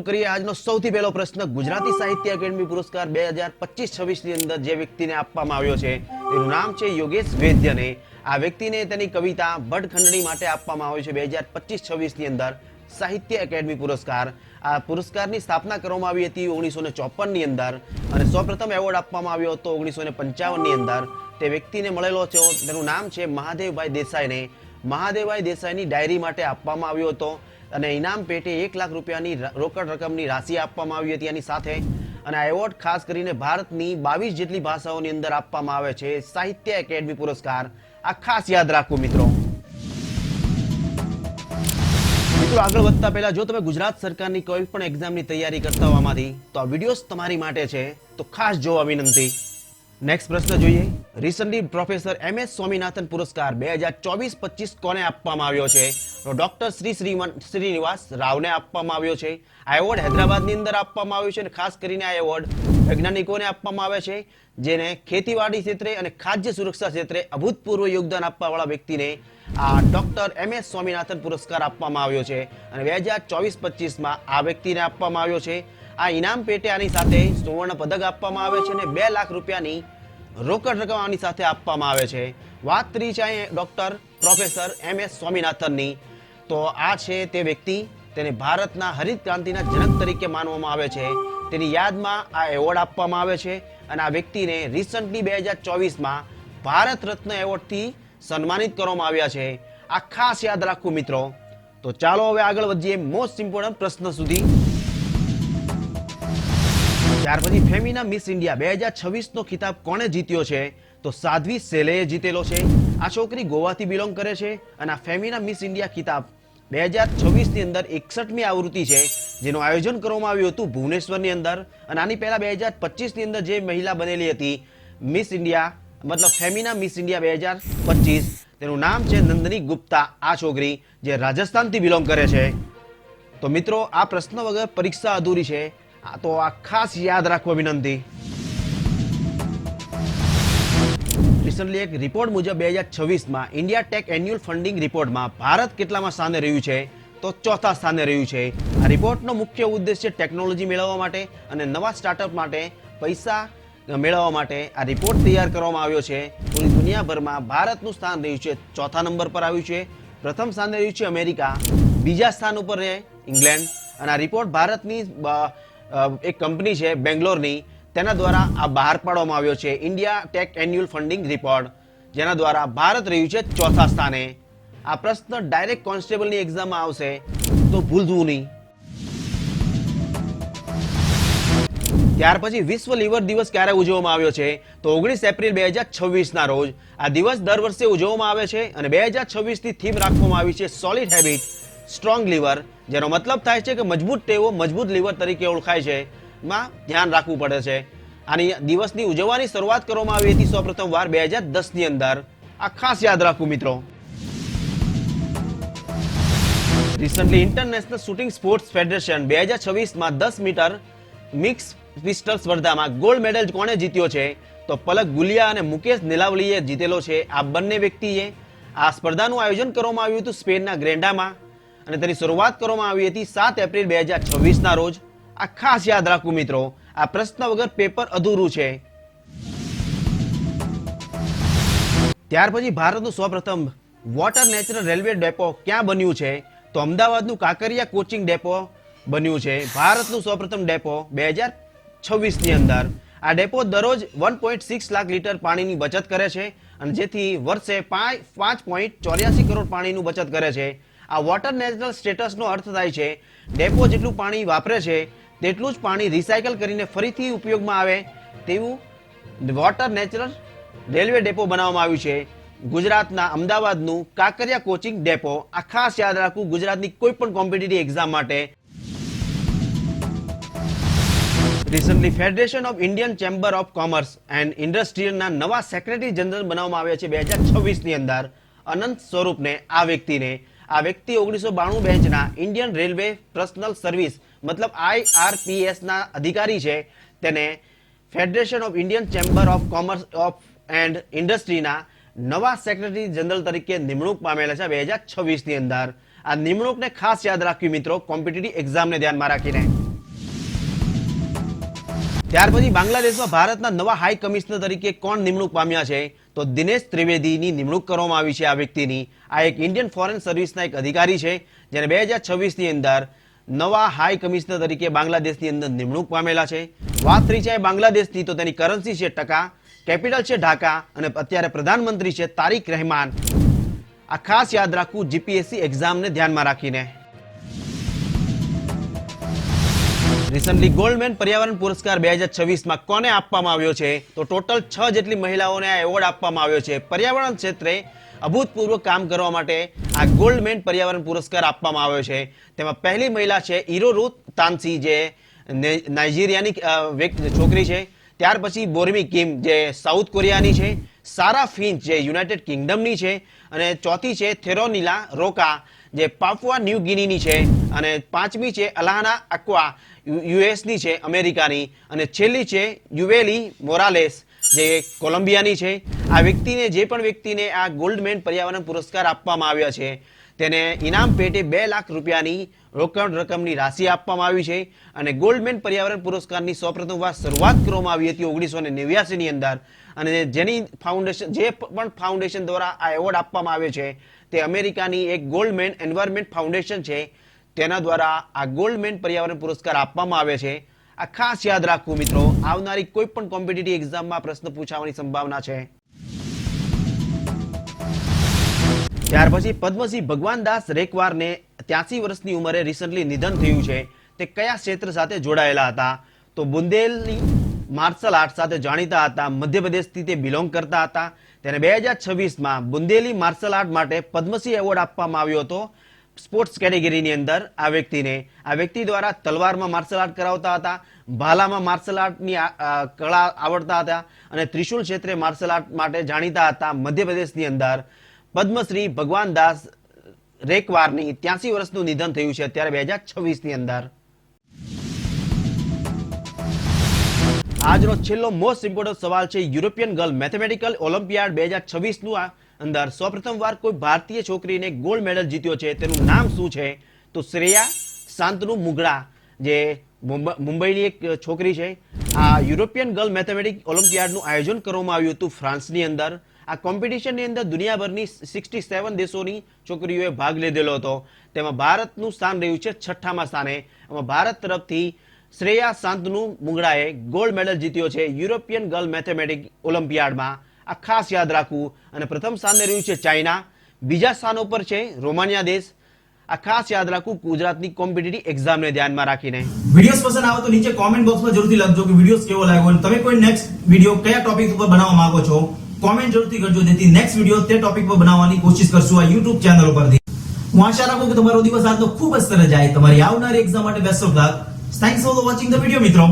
કરીએ આજનો સૌથી પહેલો પ્રશ્ન। ગુજરાતી સાહિત્ય એકેડમી પુરસ્કાર 2025-26 ની અંદર જે વ્યક્તિને આપવામાં આવ્યો છે તેનું નામ છે યોગેશ વૈદ્યને। આ વ્યક્તિને તેની કવિતા ભટખંડણી માટે આપવામાં આવ્યો છે 2025-26 ની અંદર સાહિત્ય એકેડમી પુરસ્કાર। આ પુરસ્કારની સ્થાપના કરવામાં આવી હતી 1954 ની અંદર અને સૌપ્રથમ એવોર્ડ આપવામાં આવ્યો હતો 1955 ની અંદર। તે વ્યક્તિને મળેલો છે તેનું નામ છે મહાદેવભાઈ દેસાઈને। મહાદેવભાઈ દેસાઈની ડાયરી માટે આપવામાં આવ્યો હતો અને ઇનામ પેટે 1 લાખ રૂપિયાની રોકડ રકમની રાશિ આપવામાં આવી હતી એની સાથે। અને આ એવોર્ડ ખાસ કરીને ભારતની 22 જેટલી ભાષાઓની અંદર આપવામાં આવે છે સાહિત્ય એકેડમી પુરસ્કાર। આ ખાસ યાદ રાખવું મિત્રો। મિત્રો આગળ વધતા પહેલા જો તમે ગુજરાત સરકારની કોઈ પણ એક્ઝામની તૈયારી કરતા હો આમાંથી તો આ વિડિયોઝ તમારી માટે છે તો ખાસ જોવા વિનંતી। નેક્સ્ટ પ્રશ્ન જોઈએ। રિસન્ટલી પ્રોફેસર MS સ્વામીનાથન પુરસ્કાર 2024-25 કોને આપવામાં આવ્યો છે? તો ડોક્ટર શ્રીનિવાસ રાવને આપવામાં આવ્યો છે। આ એવોર્ડ હૈદરાબાદની અંદર આપવામાં આવ્યો છે અને ખાસ કરીને આ એવોર્ડ વૈજ્ઞાનિકોને આપવામાં આવે છે જેને ખેતીવાડી ક્ષેત્રે અને ખાદ્ય સુરક્ષા ક્ષેત્રે અભૂતપૂર્વ યોગદાન આપવાવાળા વ્યક્તિને આ ડોક્ટર MS સ્વામીનાથન પુરસ્કાર આપવામાં આવ્યો છે અને 2024-25માં આ વ્યક્તિને આપવામાં આવ્યો છે। આ ઇનામ પેટે આની સાથે સુવર્ણ પદક આપવામાં આવે છે અને 2 લાખ રૂપિયાની રોકડ રકમ આની સાથે આપવામાં આવે છે। વાત કરી છે ડોક્ટર પ્રોફેસર MS સ્વામીનાથનની તો આ છે તે વ્યક્તિ તેને ભારતના હરિત ક્રાંતિના જનક તરીકે માનવામાં આવે છે। તેની યાદમાં આ એવોર્ડ આપવામાં આવે છે અને આ વ્યક્તિને રિસન્ટલી 2024માં ભારત રત્ન એવોર્ડથી સન્માનિત કરવામાં આવ્યા છે। આ ખાસ યાદ રાખવું મિત્રો। તો ચાલો હવે આગળ વધીએ મોસ્ટ ઇમ્પોર્ટન્ટ પ્રશ્ન સુધી। ત્યાર પછી ફેમિના મિસ ઇન્ડિયા 2026 નો ખિતાબ કોણે જીત્યો છે? તો સાધ્વી શેલેએ જીતેલો છે। આ છોકરી ગોવાથી બિલોંગ કરે છે અને આ ફેમિના મિસ ઇન્ડિયા ખિતાબ 2026 ની અંદર 61મી આવૃત્તિ છે જેનું આયોજન કરવામાં આવ્યું હતું ભુવનેશ્વરની અંદર અને આની પહેલા 2025 ની અંદર જે મહિલા બનેલી હતી મિસ ઇન્ડિયા મતલબ ફેમિના મિસ ઇન્ડિયા 2025 તેનું નામ છે નંદની ગુપ્તા। આ છોકરી જે રાજસ્થાનથી બિલોંગ કરે છે। તો મિત્રો આ પ્રશ્ન વગર પરીક્ષા અધૂરી છે તો આ ખાસ યાદ રાખવા વિનંતી। રિસન્ટલી એક રિપોર્ટ મુજબ 2026માં ઇન્ડિયા ટેક એન્યુઅલ ફંડિંગ રિપોર્ટમાં ભારત કેટલામાં સ્થાને રહ્યું છે? તો ચોથા સ્થાને રહ્યું છે। આ રિપોર્ટનો મુખ્ય ઉદ્દેશ્ય ટેકનોલોજી મેળવવા માટે અને નવા સ્ટાર્ટઅપ માટે પૈસા મેળવવા માટે આ રિપોર્ટ તૈયાર કરવામાં આવ્યો છે। પૂરી દુનિયાભરમાં ભારતનું સ્થાન રહ્યું છે ચોથા નંબર પર આવ્યું છે। પ્રથમ સ્થાને રહ્યું છે અમેરિકા, બીજા સ્થાન ઉપર છે ઇંગ્લેન્ડ અને આ રિપોર્ટ ભારતની એક કંપની છે બેંગ્લોરની તેના દ્વારા આ બહાર પાડવામાં આવ્યો છે India tech annual funding report જેના દ્વારા ભારત રહ્યું છે ચોથા સ્થાને। આ પ્રશ્ન ડાયરેક્ટ કોન્સ્ટેબલની એક્ઝામમાં આવશે તો ભૂલવું નહીં। ત્યાર પછી વિશ્વ લીવર દિવસ ક્યારે ઉજવવામાં આવ્યો છે? તો 19 એપ્રિલ 2026ના રોજ। આ દિવસ દર વર્ષે ઉજવવામાં આવે છે અને 2026ની થીમ રાખવામાં આવી છે સોલિડ હેબિટ સ્ટ્રોંગ લીવર જેનો મતલબ થાય છે કે મજબૂત ટેવો મજબૂત લીવર તરીકે ઓળખાય છે માં ધ્યાન રાખવું પડે છે। આની દિવસની ઉજવવાની શરૂઆત કરવામાં આવી હતી સૌપ્રથમ વાર 2010ની અંદર। આ ખાસ યાદ રાખવું મિત્રો। Recently international shooting sports federation 2026માં 10 મીટર મિક્સ પિસ્ટલ સ્પર્ધામાં ગોલ્ડ મેડલ કોણે જીત્યો છે? તો પલક ગુલિયા અને મુકેશ નીલાવલીએ જીતેલો છે। આ બંને વ્યક્તિએ આ સ્પર્ધાનું આયોજન કરવામાં આવ્યું હતું સ્પેનના ગ્રેન્ડામાં અને તેની શરૂઆત કરવામાં આવી હતી 7 એપ્રિલ 2026ના રોજ। આ ખાસ યાદ રાખવું મિત્રો। આ પ્રશ્ન વગર પેપર અધૂરું છે। ત્યાર પછી ભારતનું સૌપ્રથમ વોટર નેચરલ રેલવે ડેપો ક્યાં બન્યું છે? તો અમદાવાદનું કાંકરિયા કોચિંગ ડેપો બન્યું છે ભારતનું સૌપ્રથમ ડેપો 2026ની અંદર। આ ડેપો દરરોજ 1.6 લાખ લીટર પાણીની બચત કરે છે અને જેથી વર્ષે 5.84 કરોડ પાણીનું બચત કરે છે। આ વોટર નેચરલ સ્ટેટસનો અર્થ થાય છે ડેપો જેટલું પાણી વાપરે છે તેટલું જ પાણી રિસાયકલ કરીને ફરીથી ઉપયોગમાં આવે તેવું વોટર નેચરલ રેલવે ડેપો બનાવવામાં આવ્યું છે ગુજરાતના અમદાવાદનું કાંકરિયા કોચિંગ ડેપો। આ ખાસ યાદ રાખવું ગુજરાતની કોઈ પણ કોમ્પિટિટિવ એક્ઝામ માટે। Recently federation of Indian chamber of commerce and ઇન્ડસ્ટ્રીના નવા સેક્રેટરી જનરલ બનાવવામાં આવ્યા છે 2026ની અંદર અનંત સ્વરૂપને। આ વ્યક્તિ 1992 બેન્ચના ઇન્ડિયન રેલવે પર્સનલ સર્વિસ મતલબ IRPS ના અધિકારી છે। તેને federation of Indian chamber of commerce of and ઇન્ડસ્ટ્રીના નવા સેક્રેટરી જનરલ તરીકે નિમણૂક પામેલા છે 2026ની અંદર। આ નિમણૂકને ખાસ યાદ રાખવી મિત્રો કોમ્પિટિટિવ એક્ઝામને ધ્યાનમાં રાખીને। ત્યાર પછી બાંગ્લાદેશમાં ભારતના નવા હાઈ કમિશનર તરીકે કોણ નિમણૂક પામ્યા છે? તો દિનેશ ત્રિવેદીની નિમણૂક કરવામાં આવી છે આ વ્યક્તિની. આ એક ઇન્ડિયન ફોરેન સર્વિસના એક અધિકારી છે જેને 2026ની અંદર નવા હાઈ કમિશનર તરીકે બાંગ્લાદેશની અંદર નિમણૂક પામેલા છે. વાત થઈ છે બાંગ્લાદેશની તો તેની કરન્સી છે ટકા, કેપિટલ છે ઢાકા અને અત્યારે પ્રધાનમંત્રી છે તારિક રહેમાન. આ ખાસ યાદ રાખવું જીપીએસસી એક્ઝામને ધ્યાનમાં રાખીને. રિસન્ટલી ગોલ્ડમેન પર્યાવરણ પુરસ્કાર 2026માં કોને આપવામાં આવ્યો છે? તો ટોટલ 6 જેટલી મહિલાઓને આ એવોર્ડ આપવામાં આવ્યો છે. પર્યાવરણ ક્ષેત્રે અભૂતપૂર્વ કામ કરવા માટે આ ગોલ્ડમેન પર્યાવરણ પુરસ્કાર આપવામાં આવ્યો છે. તેમાં પહેલી મહિલા છે ઇરોરુત તાનસી, જે નાઇજીરિયાની છોકરી છે. ત્યાર પછી બોર્મી કિમ, જે સાઉથ કોરિયાની છે. સારા ફિન્ચ, જે યુનાઇટેડ કિંગડમની છે. અને ચોથી છે થેરોનીલા રોકા, જે પાપુઆ ન્યૂ ગિનીની છે. અને પાંચમી છે અલાના અક્વા, યુએસની છે, અમેરિકાની. અને છેલ્લી છે યુવેલી મોરાલેસ, જે કોલંબિયાની છે. આ વ્યક્તિને, જે પણ વ્યક્તિને આ ગોલ્ડમેન પર્યાવરણ પુરસ્કાર આપવામાં આવ્યા છે તેને ઇનામ પેટે 2 લાખ રૂપિયાની રોકડ રકમની રાશિ આપવામાં આવી છે. અને ગોલ્ડમેન પર્યાવરણ પુરસ્કારની સૌપ્રથમવાર શરૂઆત કરવામાં આવી હતી 1989ની અંદર. અને જેની ફાઉન્ડેશન, જે પણ ફાઉન્ડેશન દ્વારા આ એવોર્ડ આપવામાં આવે છે તે અમેરિકાની એક ગોલ્ડમેન એન્વાયરમેન્ટ ફાઉન્ડેશન છે. તેના દ્વારા આ ગોલ્ડમેન પર્યાવરણ પુરસ્કાર આપવામાં આવે છે. આ ખાસ યાદ રાખવું મિત્રો, આવનારી કોઈ પણ કોમ્પિટિટિવ એક્ઝામમાં પ્રશ્ન પૂછાવાની સંભાવના છે. ત્યાર પછી પદ્મશ્રી ભગવાનદાસ રેકવારને 83 વર્ષની ઉંમરે રિસન્ટલી નિધન થયું છે. તે કયા ક્ષેત્ર સાથે જોડાયેલા હતા? તો બુંદેલી માર્શલ આર્ટ સાથે જાણીતા હતા. મધ્યપ્રદેશથી તે બિલોંગ કરતા હતા. તેને 2026માં બુંદેલી માર્શલ આર્ટ માટે પદ્મશ્રી એવોર્ડ આપવામાં આવ્યો હતો સ્પોર્ટ્સ કેટેગરીની અંદર. આ વ્યક્તિ દ્વારા તલવારમાં માર્શલ આર્ટ કરાવતા હતા, ભાલામાં માર્શલ આર્ટની કળા આવડતા હતા અને ત્રિશુલ ક્ષેત્રે માર્શલ આર્ટ માટે જાણીતા હતા. મધ્યપ્રદેશની અંદર પદ્મશ્રી ભગવાનદાસ રેકવારની 83 વર્ષનું નિધન થયું છે અત્યારે 2026ની અંદર. આજનો છેલ્લો મોસ્ટ ઇમ્પોર્ટન્ટ સવાલ છે યુરોપિયન ગર્લ મેથેમેટિકલ ઓલિમ્પિયાડ 2026નું અંદર સૌપ્રથમવાર કોઈ ભારતીય છોકરીને ગોલ્ડ મેડલ જીત્યો છે. તેનું નામ શું છે? તો શ્રેયા શાંતનુ મુગડા, જે મુંબઈની એક છોકરી છે. આ યુરોપિયન ગર્લ મેથેમેટિક ઓલિમ્પિયાડનું આયોજન કરવામાં આવ્યું હતું ફ્રાન્સની અંદર. આ કોમ્પિટિશનની અંદર દુનિયાભરની 67 દેશોની છોકરીઓએ ભાગ લીધેલો હતો. તેમાં ભારતનું સ્થાન રહ્યું છે 6મા સ્થાને. એમાં ભારત તરફથી શ્રેયા શાંતનુ મુગડાએ ગોલ્ડ મેડલ જીત્યો છે યુરોપિયન ગર્લ મેથેમેટિક ઓલિમ્પિયાડમાં. આ ખાસ યાદ રાખવું. અને પ્રથમ સ્થાને રહ્યું છે ચાઇના, બીજા સ્થાન ઉપર છે રોમાનિયા દેશ. આ ખાસ યાદ રાખવું ગુજરાતની કોમ્પિટિટિવ એક્ઝામને ધ્યાનમાં રાખીને. વિડિયોસ પસંદ આવે તો નીચે કોમેન્ટ બોક્સમાં જરૂરથી લખજો કે વિડિયોસ કેવો લાગ્યો અને તમે કોઈ નેક્સ્ટ વિડિયો કયા ટોપિક ઉપર બનાવવા માંગો છો કોમેન્ટ જરૂરથી કરજો, જેથી નેક્સ્ટ વિડિયો તે ટોપિક પર બનાવવાની કોશિશ કરશું આ YouTube ચેનલ ઉપરથી. હું આશા રાખું કે તમારો દિવસ આજનો ખૂબ જ સરસ જાય. તમારી આવનારી એક્ઝામ માટે best of luck. Thanks for watching the video મિત્રો.